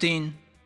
3,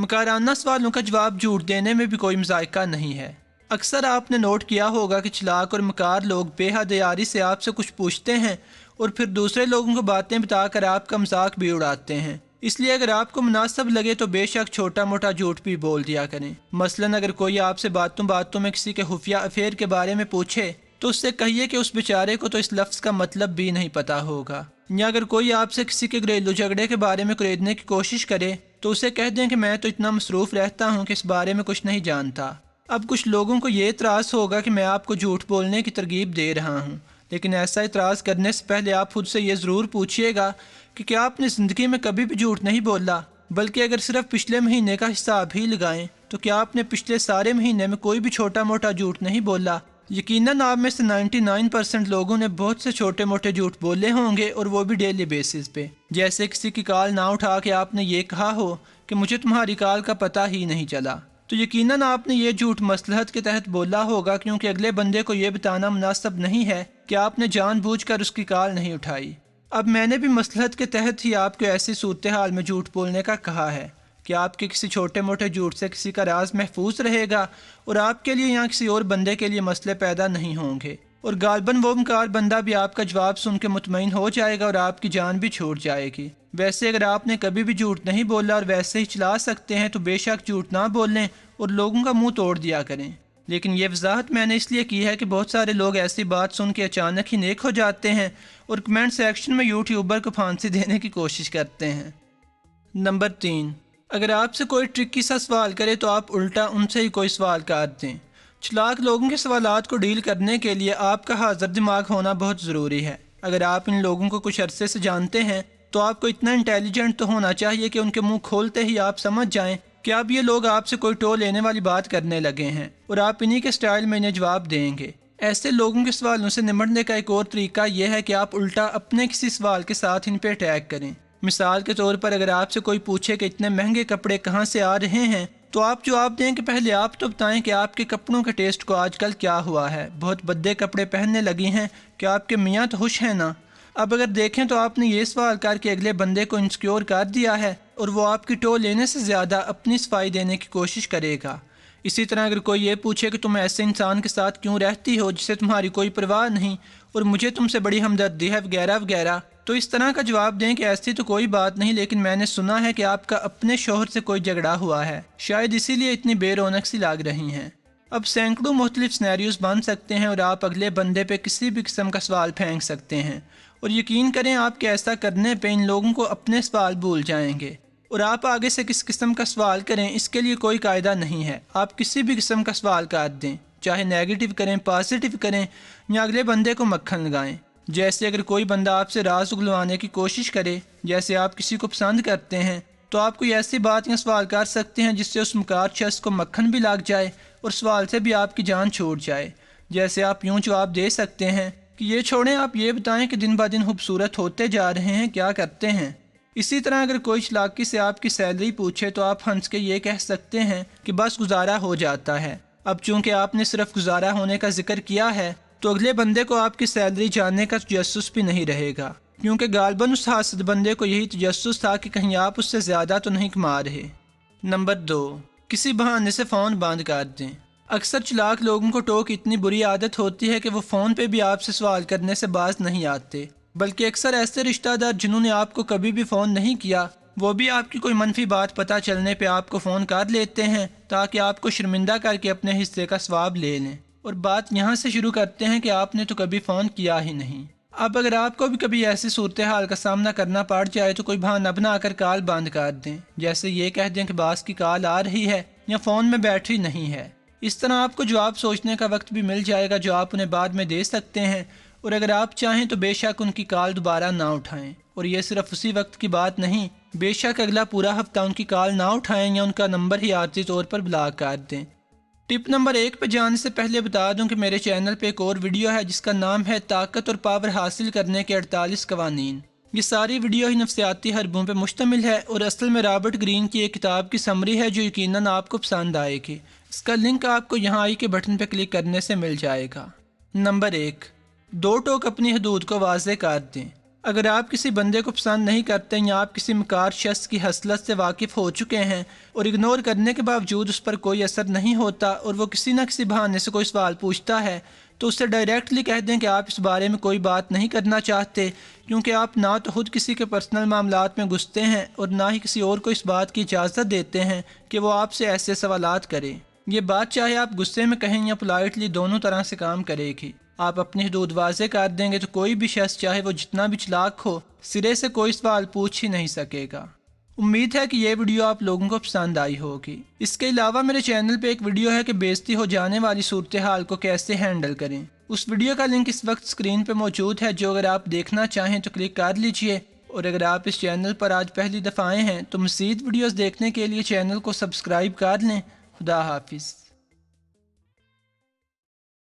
مکارانہ سوالوں کا جواب جھوٹ دینے میں بھی کوئی مذائقہ نہیں ہے۔ اکثر آپ نے نوٹ کیا ہوگا کہ چلاک اور مکار لوگ بے حد عیاری سے آپ سے کچھ پوچھتے ہیں اور پھر دوسرے لوگوں کو باتیں بتا کر آپ کا مذاق بھی اڑاتے ہیں۔ اس لیے اگر آپ کو مناسب لگے تو بے شک چھوٹا موٹا جھوٹ بھی بول دیا کریں۔ مثلاً اگر کوئی آپ سے باتوں باتوں میں کسی کے خفیہ افیئر کے بارے میں پوچھے تو اس سے کہیے کہ اس بیچارے کو تو اس لفظ کا مطلب بھی نہیں پتا ہوگا، یا اگر کوئی آپ سے کسی کے گھریلو جھگڑے کے بارے میں کریدنے کی کوشش کرے تو اسے کہہ دیں کہ میں تو اتنا مصروف رہتا ہوں کہ اس بارے میں کچھ نہیں جانتا۔ اب کچھ لوگوں کو یہ اعتراض ہوگا کہ میں آپ کو جھوٹ بولنے کی ترغیب دے رہا ہوں، لیکن ایسا اعتراض کرنے سے پہلے آپ خود سے یہ ضرور پوچھیے گا کہ کیا آپ نے زندگی میں کبھی بھی جھوٹ نہیں بولا، بلکہ اگر صرف پچھلے مہینے کا حساب ہی لگائیں تو کیا آپ نے پچھلے سارے مہینے میں کوئی بھی چھوٹا موٹا جھوٹ نہیں بولا؟ یقیناً آپ میں سے 99% لوگوں نے بہت سے چھوٹے موٹے جھوٹ بولے ہوں گے، اور وہ بھی ڈیلی بیسز پہ۔ جیسے کسی کی کال نہ اٹھا کے آپ نے یہ کہا ہو کہ مجھے تمہاری کال کا پتہ ہی نہیں چلا، تو یقیناً آپ نے یہ جھوٹ مصلحت کے تحت بولا ہوگا، کیونکہ اگلے بندے کو یہ بتانا مناسب نہیں ہے کہ آپ نے جان بوجھ کر اس کی کال نہیں اٹھائی۔ اب میں نے بھی مصلحت کے تحت ہی آپ کو ایسی صورتحال میں جھوٹ بولنے کا کہا ہے کہ آپ کے کسی چھوٹے موٹے جھوٹ سے کسی کا راز محفوظ رہے گا اور آپ کے لیے یا کسی اور بندے کے لیے مسئلے پیدا نہیں ہوں گے، اور غالباً وہ مکار بندہ بھی آپ کا جواب سن کے مطمئن ہو جائے گا اور آپ کی جان بھی چھوٹ جائے گی۔ ویسے اگر آپ نے کبھی بھی جھوٹ نہیں بولا اور ویسے ہی چلا سکتے ہیں تو بے شک جھوٹ نہ بولیں اور لوگوں کا منہ توڑ دیا کریں۔ لیکن یہ وضاحت میں نے اس لیے کی ہے کہ بہت سارے لوگ ایسی بات سن کے اچانک ہی نیک ہو جاتے ہیں اور کمنٹ سیکشن میں یوٹیوبر کو پھانسی دینے کی کوشش کرتے ہیں۔ نمبر 3، اگر آپ سے کوئی ٹرکی سا سوال کرے تو آپ الٹا ان سے ہی کوئی سوال کاٹ دیں۔ چلاک لوگوں کے سوالات کو ڈیل کرنے کے لیے آپ کا حاضر دماغ ہونا بہت ضروری ہے۔ اگر آپ ان لوگوں کو کچھ عرصے سے جانتے ہیں تو آپ کو اتنا انٹیلیجنٹ تو ہونا چاہیے کہ ان کے منہ کھولتے ہی آپ سمجھ جائیں کہ اب یہ لوگ آپ سے کوئی ٹو لینے والی بات کرنے لگے ہیں اور آپ انہی کے سٹائل میں انہیں جواب دیں گے۔ ایسے لوگوں کے سوالوں سے نمٹنے کا ایک اور طریقہ یہ ہے کہ آپ الٹا اپنے کسی سوال کے ساتھ ان پہ اٹیک کریں۔ مثال کے طور پر اگر آپ سے کوئی پوچھے کہ اتنے مہنگے کپڑے کہاں سے آ رہے ہیں تو آپ جواب دیں کہ پہلے آپ تو بتائیں کہ آپ کے کپڑوں کے ٹیسٹ کو آج کل کیا ہوا ہے، بہت بدے کپڑے پہننے لگی ہیں کہ آپ کے میاں تو خوش ہیں نا۔ اب اگر دیکھیں تو آپ نے یہ سوال کر کے اگلے بندے کو انسیکیور کر دیا ہے اور وہ آپ کی ٹو لینے سے زیادہ اپنی صفائی دینے کی کوشش کرے گا۔ اسی طرح اگر کوئی یہ پوچھے کہ تم ایسے انسان کے ساتھ کیوں رہتی ہو جسے تمہاری کوئی پرواہ نہیں اور مجھے تم سے بڑی ہمدردی ہے وغیرہ وغیرہ، تو اس طرح کا جواب دیں کہ ایسی تو کوئی بات نہیں، لیکن میں نے سنا ہے کہ آپ کا اپنے شوہر سے کوئی جھگڑا ہوا ہے، شاید اسی لیے اتنی بے رونق سی لگ رہی ہیں۔ اب سینکڑوں مختلف سینیریوز بن سکتے ہیں اور آپ اگلے بندے پہ کسی بھی قسم کا سوال پھینک سکتے ہیں، اور یقین کریں آپ کے ایسا کرنے پہ ان لوگوں کو اپنے سوال بھول جائیں گے، اور آپ آگے سے کس قسم کا سوال کریں اس کے لیے کوئی قاعدہ نہیں ہے۔ آپ کسی بھی قسم کا سوال کر دیں، چاہے نیگیٹو کریں، پازیٹیو کریں، یا اگلے بندے کو مکھن لگائیں۔ جیسے اگر کوئی بندہ آپ سے راز اگلوانے کی کوشش کرے، جیسے آپ کسی کو پسند کرتے ہیں، تو آپ کوئی ایسی بات یا سوال کر سکتے ہیں جس سے اس مکار شخص کو مکھن بھی لگ جائے اور سوال سے بھی آپ کی جان چھوٹ جائے۔ جیسے آپ یوں جواب دے سکتے ہیں کہ یہ چھوڑیں، آپ یہ بتائیں کہ دن بہ دن خوبصورت ہوتے جا رہے ہیں، کیا کرتے ہیں؟ اسی طرح اگر کوئی چلاکی سے آپ کی سیلری پوچھے تو آپ ہنس کے یہ کہہ سکتے ہیں کہ بس گزارا ہو جاتا ہے۔ اب چونکہ آپ نے صرف گزارا ہونے کا ذکر کیا ہے تو اگلے بندے کو آپ کی سیلری جاننے کا تجسس بھی نہیں رہے گا، کیونکہ غالباً اس حاسد بندے کو یہی تجسس تھا کہ کہیں آپ اس سے زیادہ تو نہیں کما رہے۔ نمبر 2، کسی بہانے سے فون بند کر دیں۔ اکثر چلاک لوگوں کو ٹوک اتنی بری عادت ہوتی ہے کہ وہ فون پہ بھی آپ سے سوال کرنے سے باز نہیں آتے، بلکہ اکثر ایسے رشتہ دار جنہوں نے آپ کو کبھی بھی فون نہیں کیا وہ بھی آپ کی کوئی منفی بات پتہ چلنے پہ آپ کو فون کر لیتے ہیں تاکہ آپ کو شرمندہ کر کے اپنے حصے کا ثواب لے لیں، اور بات یہاں سے شروع کرتے ہیں کہ آپ نے تو کبھی فون کیا ہی نہیں۔ اب اگر آپ کو بھی کبھی ایسی صورتحال کا سامنا کرنا پڑ جائے تو کوئی بہانہ بنا کر کال بند کر دیں، جیسے یہ کہہ دیں کہ باس کی کال آ رہی ہے یا فون میں بیٹری نہیں ہے۔ اس طرح آپ کو جواب سوچنے کا وقت بھی مل جائے گا جو آپ انہیں بعد میں دے سکتے ہیں، اور اگر آپ چاہیں تو بے شک ان کی کال دوبارہ نہ اٹھائیں، اور یہ صرف اسی وقت کی بات نہیں، بے شک اگلا پورا ہفتہ ان کی کال نہ اٹھائیں یا ان کا نمبر ہی عارضی طور پر بلاک کر دیں۔ ٹپ نمبر 1 پہ جانے سے پہلے بتا دوں کہ میرے چینل پہ ایک اور ویڈیو ہے جس کا نام ہے طاقت اور پاور حاصل کرنے کے 48 قوانین۔ یہ ساری ویڈیو ہی نفسیاتی حربوں پہ مشتمل ہے اور اصل میں رابرٹ گرین کی ایک کتاب کی سمری ہے جو یقیناً آپ کو پسند آئے گی۔ اس کا لنک آپ کو یہاں آئی کے بٹن پہ کلک کرنے سے مل جائے گا۔ نمبر 1، 2 ٹوک اپنی حدود کو واضح کر دیں۔ اگر آپ کسی بندے کو پسند نہیں کرتے یا آپ کسی مکار شخص کی حسلت سے واقف ہو چکے ہیں اور اگنور کرنے کے باوجود اس پر کوئی اثر نہیں ہوتا اور وہ کسی نہ کسی بہانے سے کوئی سوال پوچھتا ہے تو اسے ڈائریکٹلی کہہ دیں کہ آپ اس بارے میں کوئی بات نہیں کرنا چاہتے، کیونکہ آپ نہ تو خود کسی کے پرسنل معاملات میں گھستے ہیں اور نہ ہی کسی اور کو اس بات کی اجازت دیتے ہیں کہ وہ آپ سے ایسے سوالات کرے۔ یہ بات چاہے آپ غصے میں کہیں یا پولائٹلی دونوں طرح سے کام کرے گی۔ آپ اپنی حدود واضح کر دیں گے تو کوئی بھی شخص چاہے وہ جتنا بھی چلاک ہو سرے سے کوئی سوال پوچھ ہی نہیں سکے گا۔ امید ہے کہ یہ ویڈیو آپ لوگوں کو پسند آئی ہوگی۔ اس کے علاوہ میرے چینل پہ ایک ویڈیو ہے کہ بے عزتی ہو جانے والی صورتحال کو کیسے ہینڈل کریں۔ اس ویڈیو کا لنک اس وقت اسکرین پہ موجود ہے، جو اگر آپ دیکھنا چاہیں تو کلک کر لیجئے، اور اگر آپ اس چینل پر آج پہلی دفعہ آئے ہیں تو مزید ویڈیوز دیکھنے کے لیے چینل کو سبسکرائب کر لیں۔ خدا حافظ۔